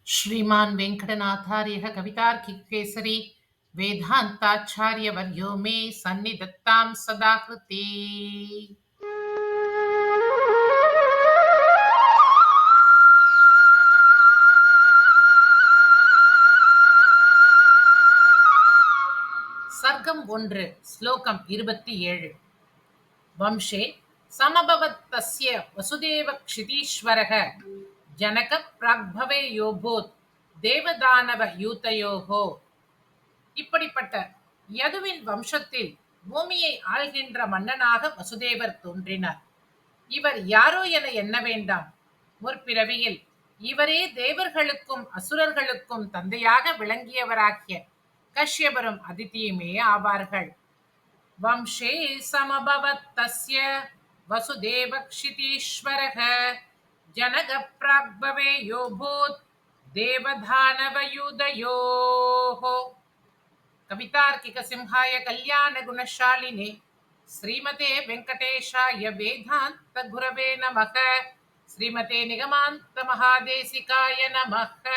श्रीमान् वेङ्कटनाथार्यः कवितार्किकेसरी वेदान्ताचार्यवर्यो मे सन्निधत्तां सदा कृते। सर्गम् 1 श्लोकम् 27 वंशे समभवत्तस्य वसुदेवक्षितीश्वरः जनकप्राग्भवे योभूத் தேவதானவ யூதயோஹோ. இப்படிப்பட்ட யதுவின் வம்சத்தில் பூமியை ஆள்கின்ற மன்னனாக வசுதேவர் தோன்றினார். இவர் யாரோ என எண்ண வேண்டாம். முற்பிறவியில் இவரே தேவர்களுக்கும் அசுரர்களுக்கும் தந்தையாக விளங்கியவராகிய கஷ்யபரும் அதித்தியுமே ஆவார்கள். வம்சே சமபவத் தஸ்ய வசுதேவக்ஷிதீஸ்வரः ஜனக பிராக்பவே யோபூத் தேவதானவயூதயோஹோ. கவிதார்க்கிக சிம்ஹாய கல்யாண குணசாலினே ஸ்ரீமதே வெங்கடேஷாய வேதாந்த குரவே நமக. ஸ்ரீமதே நிகமாந்த மகாதேசிகாய நமக.